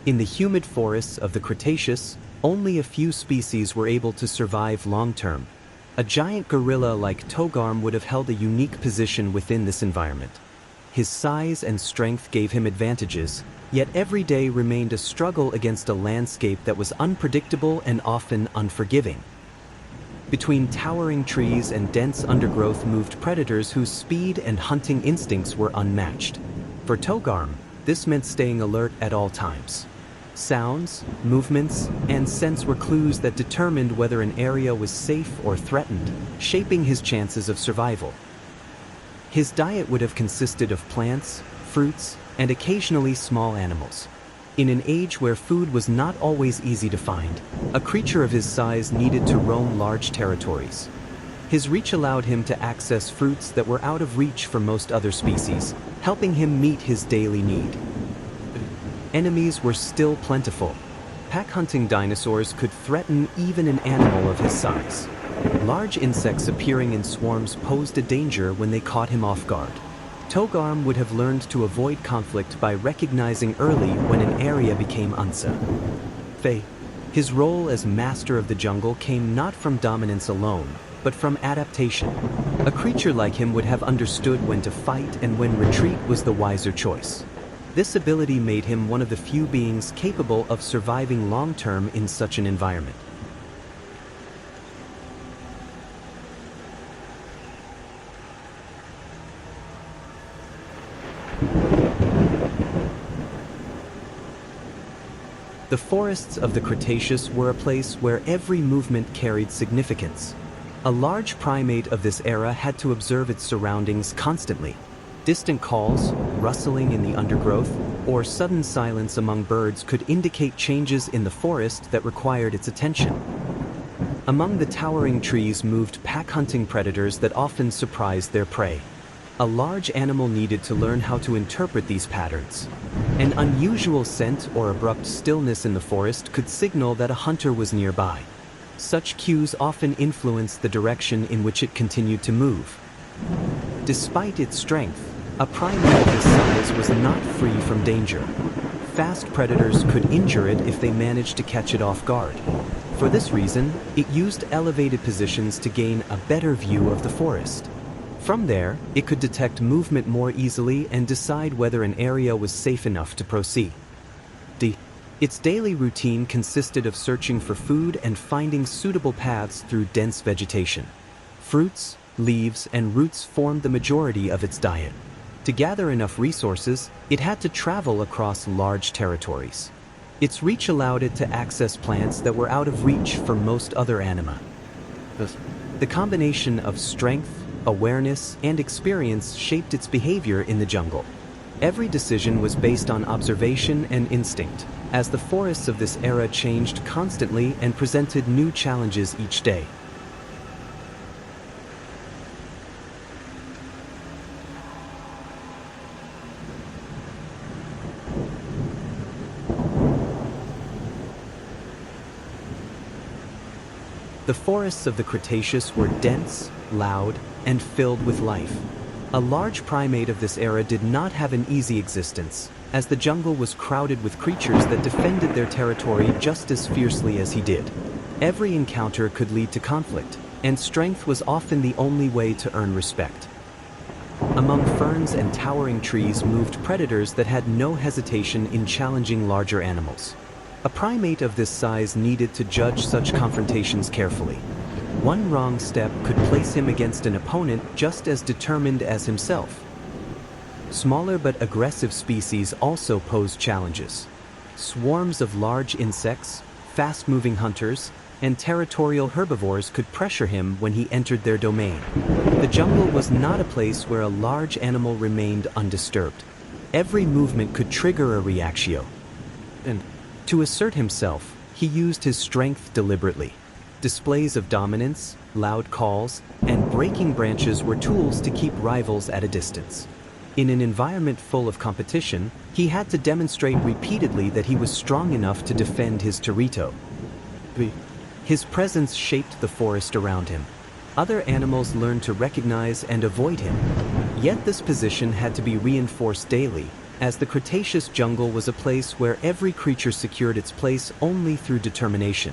In the humid forests of the Cretaceous, only a few species were able to survive long-term. A giant gorilla like Togarm would have held a unique position within this environment. His size and strength gave him advantages, yet every day remained a struggle against a landscape that was unpredictable and often unforgiving. Between towering trees and dense undergrowth moved predators whose speed and hunting instincts were unmatched. For Togarm, this meant staying alert at all times. Sounds, movements, and scents were clues that determined whether an area was safe or threatened, shaping his chances of survival. His diet would have consisted of plants, fruits, and occasionally small animals. In an age where food was not always easy to find, a creature of his size needed to roam large territories. His reach allowed him to access fruits that were out of reach for most other species, helping him meet his daily need. Enemies were still plentiful. Pack-hunting dinosaurs could threaten even an animal of his size. Large insects appearing in swarms posed a danger when they caught him off guard. Togarm would have learned to avoid conflict by recognizing early when an area became unsafe. His role as master of the jungle came not from dominance alone, but from adaptation. A creature like him would have understood when to fight and when retreat was the wiser choice. This ability made him one of the few beings capable of surviving long-term in such an environment. The forests of the Cretaceous were a place where every movement carried significance. A large primate of this era had to observe its surroundings constantly. Distant calls, rustling in the undergrowth, or sudden silence among birds could indicate changes in the forest that required its attention. Among the towering trees moved pack-hunting predators that often surprised their prey. A large animal needed to learn how to interpret these patterns. An unusual scent or abrupt stillness in the forest could signal that a hunter was nearby. Such cues often influenced the direction in which it continued to move. Despite its strength, a primate of this size was not free from danger. Fast predators could injure it if they managed to catch it off guard. For this reason, it used elevated positions to gain a better view of the forest. From there, it could detect movement more easily and decide whether an area was safe enough to proceed. Its daily routine consisted of searching for food and finding suitable paths through dense vegetation. Fruits, leaves, and roots formed the majority of its diet. To gather enough resources, it had to travel across large territories. Its reach allowed it to access plants that were out of reach for most other anima. The combination of strength, awareness, and experience shaped its behavior in the jungle. Every decision was based on observation and instinct, as the forests of this era changed constantly and presented new challenges each day. The forests of the Cretaceous were dense, loud, and filled with life. A large primate of this era did not have an easy existence, as the jungle was crowded with creatures that defended their territory just as fiercely as he did. Every encounter could lead to conflict, and strength was often the only way to earn respect. Among ferns and towering trees moved predators that had no hesitation in challenging larger animals. A primate of this size needed to judge such confrontations carefully. One wrong step could place him against an opponent just as determined as himself. Smaller but aggressive species also pose challenges. Swarms of large insects, fast-moving hunters, and territorial herbivores could pressure him when he entered their domain. The jungle was not a place where a large animal remained undisturbed. Every movement could trigger a reactio. And to assert himself, he used his strength deliberately. Displays of dominance, loud calls, and breaking branches were tools to keep rivals at a distance. In an environment full of competition, he had to demonstrate repeatedly that he was strong enough to defend his territory. His presence shaped the forest around him. Other animals learned to recognize and avoid him. Yet this position had to be reinforced daily, as the Cretaceous jungle was a place where every creature secured its place only through determination.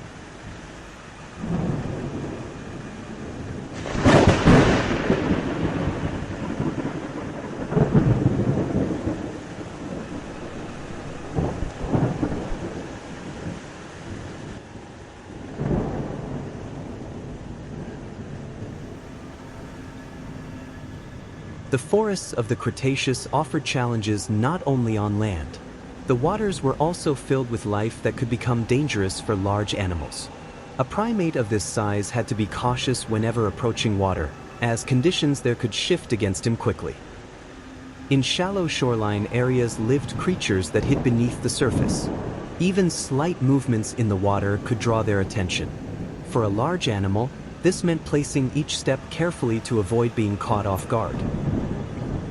The forests of the Cretaceous offered challenges not only on land. The waters were also filled with life that could become dangerous for large animals. A primate of this size had to be cautious whenever approaching water, as conditions there could shift against him quickly. In shallow shoreline areas lived creatures that hid beneath the surface. Even slight movements in the water could draw their attention. For a large animal, this meant placing each step carefully to avoid being caught off guard.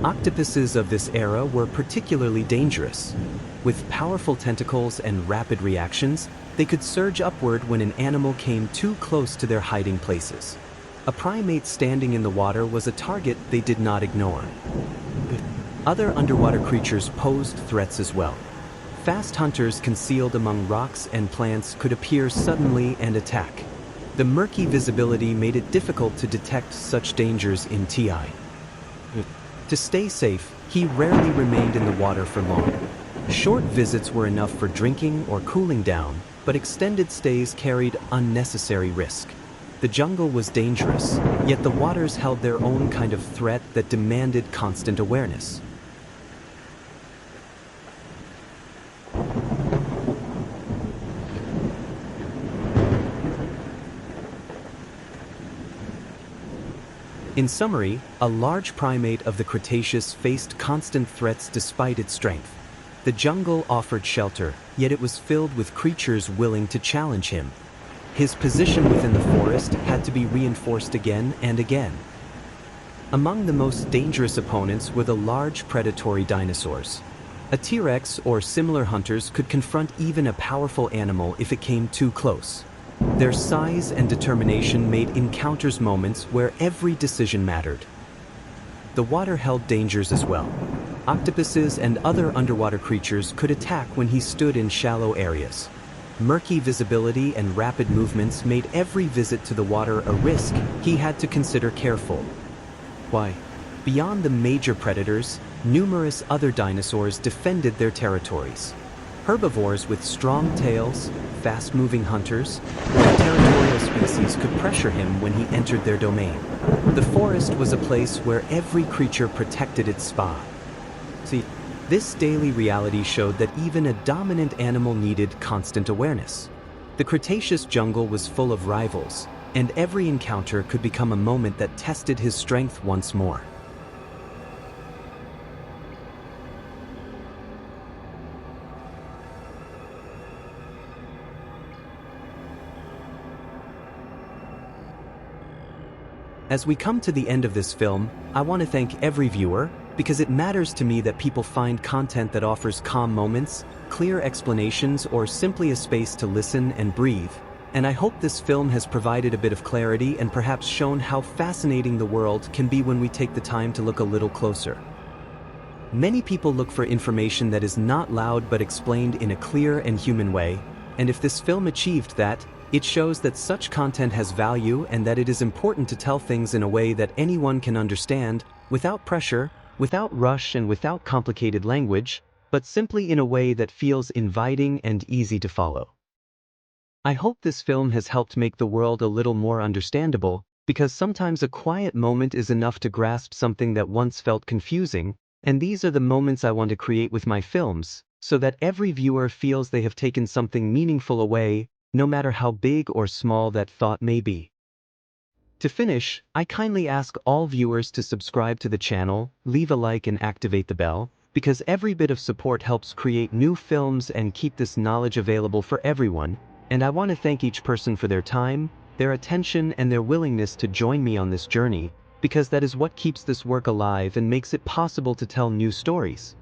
Octopuses of this era were particularly dangerous. With powerful tentacles and rapid reactions, they could surge upward when an animal came too close to their hiding places. A primate standing in the water was a target they did not ignore. Other underwater creatures posed threats as well. Fast hunters concealed among rocks and plants could appear suddenly and attack. The murky visibility made it difficult to detect such dangers in TI. To stay safe, he rarely remained in the water for long. Short visits were enough for drinking or cooling down, but extended stays carried unnecessary risk. The jungle was dangerous, yet the waters held their own kind of threat that demanded constant awareness. In summary, a large primate of the Cretaceous faced constant threats despite its strength. The jungle offered shelter, yet it was filled with creatures willing to challenge him. His position within the forest had to be reinforced again and again. Among the most dangerous opponents were the large predatory dinosaurs. A T-Rex or similar hunters could confront even a powerful animal if it came too close. Their size and determination made encounters moments where every decision mattered. The water held dangers as well. Octopuses and other underwater creatures could attack when he stood in shallow areas. Murky visibility and rapid movements made every visit to the water a risk he had to consider careful. Why? Beyond the major predators, numerous other dinosaurs defended their territories. Herbivores with strong tails, fast-moving hunters, or territorial species could pressure him when he entered their domain. The forest was a place where every creature protected its spot. See, this daily reality showed that even a dominant animal needed constant awareness. The Cretaceous jungle was full of rivals, and every encounter could become a moment that tested his strength once more. As we come to the end of this film, I want to thank every viewer, because it matters to me that people find content that offers calm moments, clear explanations, or simply a space to listen and breathe. And I hope this film has provided a bit of clarity and perhaps shown how fascinating the world can be when we take the time to look a little closer. Many people look for information that is not loud but explained in a clear and human way, and if this film achieved that, it shows that such content has value and that it is important to tell things in a way that anyone can understand, without pressure, without rush, and without complicated language, but simply in a way that feels inviting and easy to follow. I hope this film has helped make the world a little more understandable, because sometimes a quiet moment is enough to grasp something that once felt confusing, and these are the moments I want to create with my films, so that every viewer feels they have taken something meaningful away, no matter how big or small that thought may be. To finish, I kindly ask all viewers to subscribe to the channel, leave a like and activate the bell, because every bit of support helps create new films and keep this knowledge available for everyone, and I want to thank each person for their time, their attention and their willingness to join me on this journey, because that is what keeps this work alive and makes it possible to tell new stories.